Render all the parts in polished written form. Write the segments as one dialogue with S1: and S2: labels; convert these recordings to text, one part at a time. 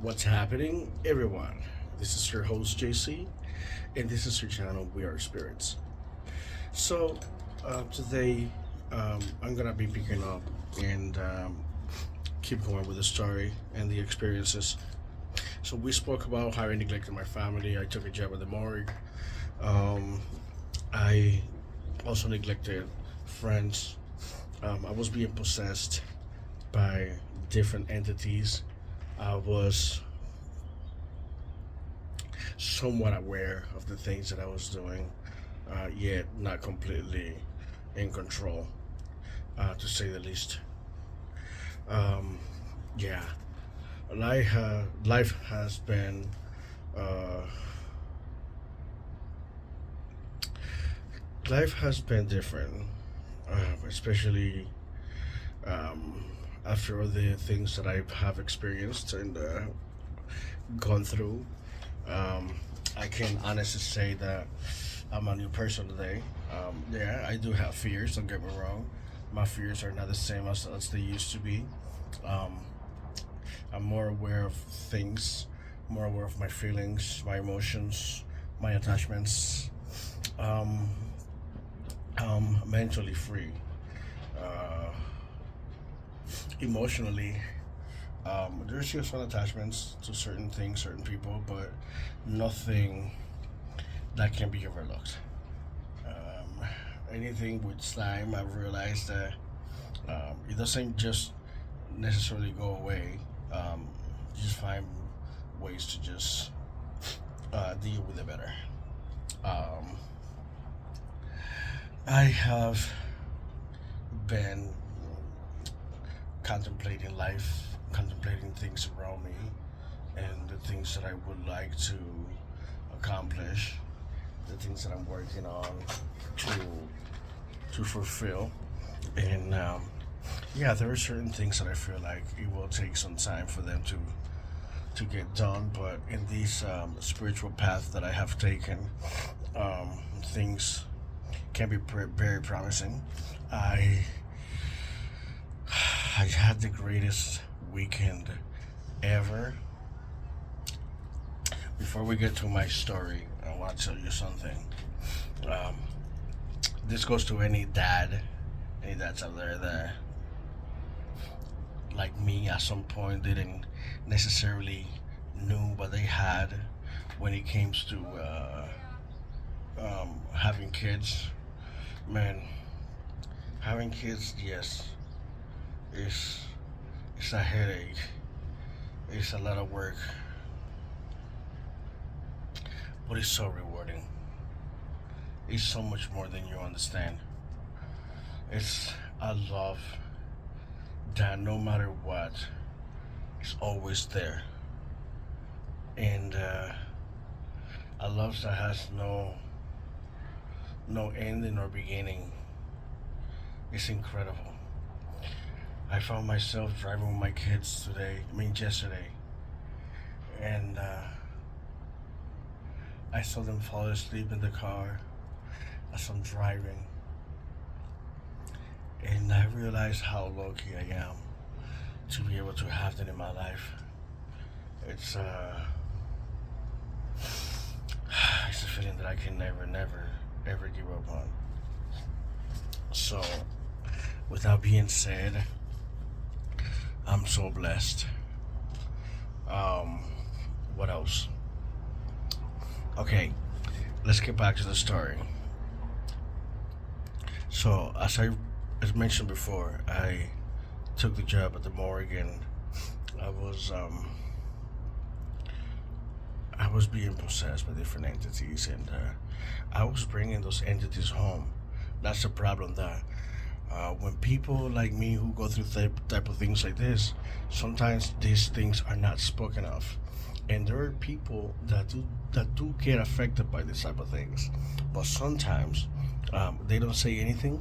S1: What's happening, everyone? This is your host JC, and this is your channel. We Are Spirits. So, today I'm gonna be picking up and keep going with the story and the experiences. So, we spoke about how I neglected my family. I took a job at the morgue. Um, I also neglected friends. I was being possessed by different entities. I was somewhat aware of the things that I was doing, yet not completely in control, to say the least. Um, yeah, life has been uh, life has been different, especially um, after all the things that I have experienced and gone through. Um, I can honestly say that I'm a new person today. Yeah, I do have fears. Don't get me wrong. My fears are not the same as they used to be. Um, I'm more aware of things, more aware of my feelings, my emotions, my attachments. Um, I'm mentally free. Uh, Emotionally, there's just some attachments to certain things, certain people, but nothing that can be overlooked. Um, Anything with slime, I've realized that it doesn't just necessarily go away. You just find ways to just deal with it better. Um, I have been contemplating life, contemplating things around me, and the things that I would like to accomplish, the things that I'm working on to fulfill. And yeah, there are certain things that I feel like it will take some time for them to get done. But in this spiritual path that I have taken, things can be very promising. I I had the greatest weekend ever. Before we get to my story, I want to tell you something. Um, this goes to any dads out there that, like me, at some point didn't necessarily knew what they had when it came to having kids. Man, having kids, yes, is it's a headache. It's a lot of work, but it's so rewarding. It's so much more than you understand. It's a love that no matter what, is always there, and a love that has no ending or beginning. It's incredible. I found myself driving with my kids today. I mean, yesterday, and I saw them fall asleep in the car as I'm driving, and I realized how lucky I am to be able to have that in my life. It's it's a feeling that I can never, ever give up on. So, with that being said, I'm so blessed. Um, what else? Okay, let's get back to the story. So, as mentioned before, I took the job at the morgue, and I was um, I was being possessed by different entities, and I was bringing those entities home. That's the problem. That when people like me who go through type of things like this, sometimes these things are not spoken of, and there are people that do get affected by these type of things, but sometimes they don't say anything.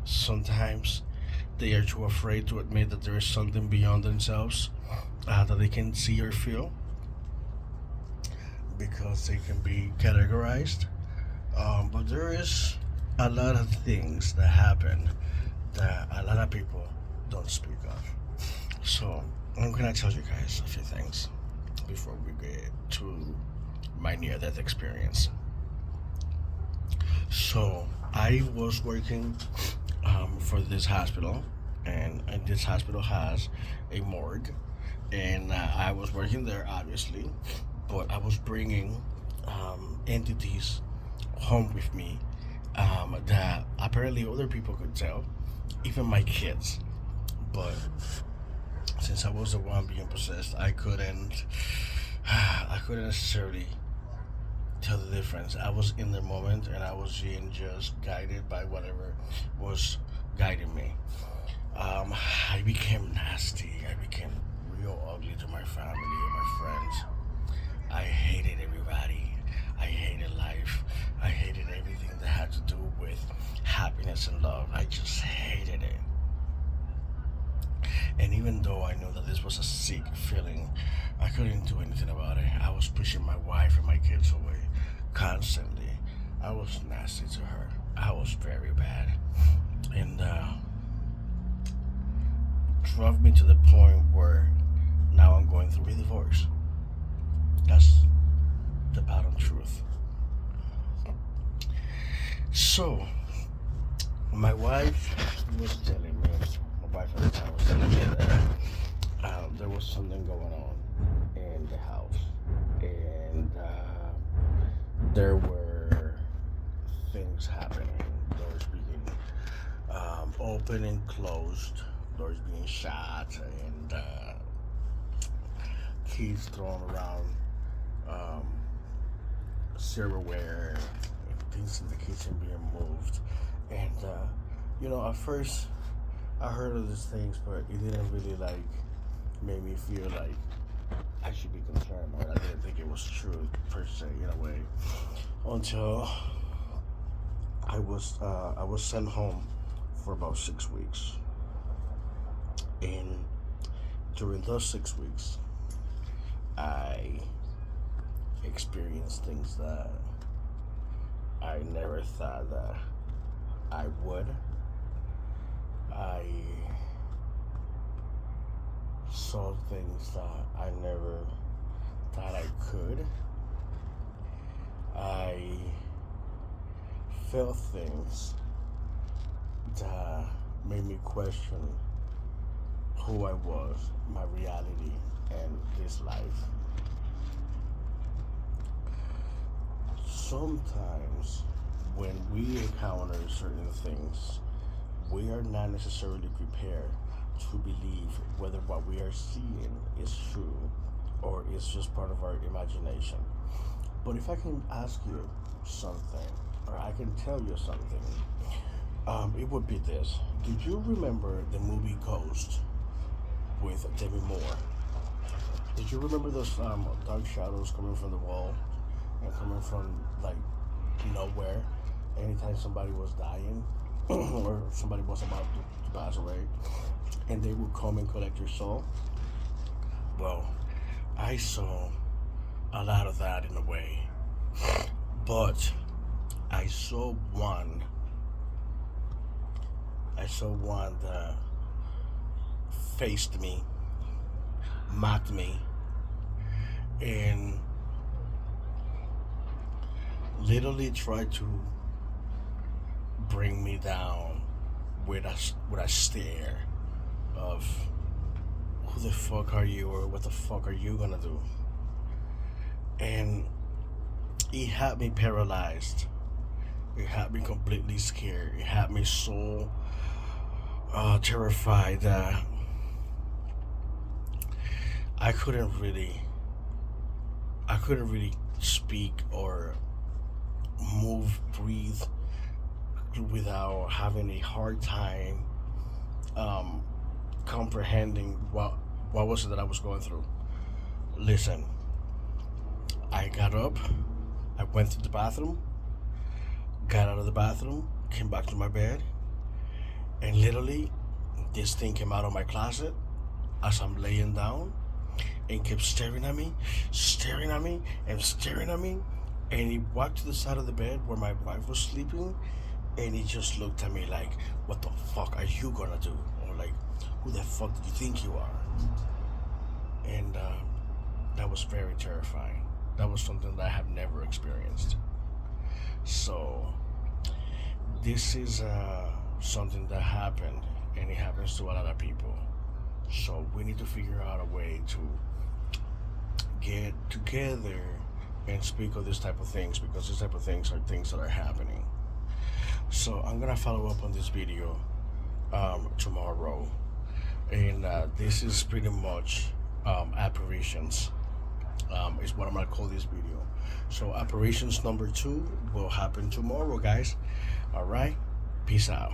S1: Sometimes they are too afraid to admit that there is something beyond themselves that they can see or feel because they can be categorized. But there is a lot of things that happen that a lot of people don't speak of. So I'm gonna tell you guys a few things. before we get to my near death experience. So I was working for this hospital, and this hospital has a morgue, and I was working there obviously, but I was bringing entities home with me that apparently other people could tell, even my kids. But since I was the one being possessed, I couldn't necessarily tell the difference. I was in the moment and I was being just guided by whatever was guiding me. Um, I became nasty. I became real ugly to my family and my friends. I hated everybody. I hated life. I hated everything that had to do with happiness and love. I just hated it. And even though I knew that this was a sick feeling, I couldn't do anything about it. I was pushing my wife and my kids away constantly. I was nasty to her. I was very bad. And drove me to the point where now I'm going through a divorce. That's the bottom truth. So, my wife was telling me, my wife at the time was telling me that there was something going on in the house. And there were things happening, doors being open and closed, doors being shut, and keys thrown around, um, silverware, things in the kitchen being moved. And, at first I heard of these things, but it didn't really like make me feel like I should be concerned, or I didn't think it was true per se in a way until I was sent home for about 6 weeks, and during those 6 weeks, I experienced things that I never thought that I would. I saw things that I never thought I could. I felt things that made me question who I was, my reality, and this life. Sometimes when we encounter certain things, we are not necessarily prepared to believe whether what we are seeing is true or is just part of our imagination. But if I can ask you something, or I can tell you something, it would be this. Did you remember the movie Ghost with Demi Moore? Did you remember those dark shadows coming from the wall and coming from like nowhere anytime somebody was dying or somebody was about to pass away, and they would come and collect your soul? Well, I saw a lot of that in a way, but I saw one. I saw one that faced me, mocked me, and literally tried to bring me down with a stare of who the fuck are you, or what the fuck are you gonna do? And it had me paralyzed. It had me completely scared. It had me so terrified that I couldn't really, I couldn't really speak or move, breathe without having a hard time um, comprehending what was it that I was going through. Listen, I got up, I went to the bathroom, got out of the bathroom, came back to my bed, and literally this thing came out of my closet as I'm laying down and kept staring at me, staring at me, and staring at me. And he walked to the side of the bed where my wife was sleeping, and he just looked at me like, "What the fuck are you gonna do?" Or like, "Who the fuck do you think you are?" And that was was very terrifying. That was something that I have never experienced. So this is something that happened, and it happens to a lot of people. So we need to figure out a way to get together and speak of this type of things, because these type of things are things that are happening. So I'm gonna follow up on this video tomorrow, and this is pretty much apparitions. Is what I'm gonna call this video. So apparitions number 2 will happen tomorrow, guys. All right, peace out.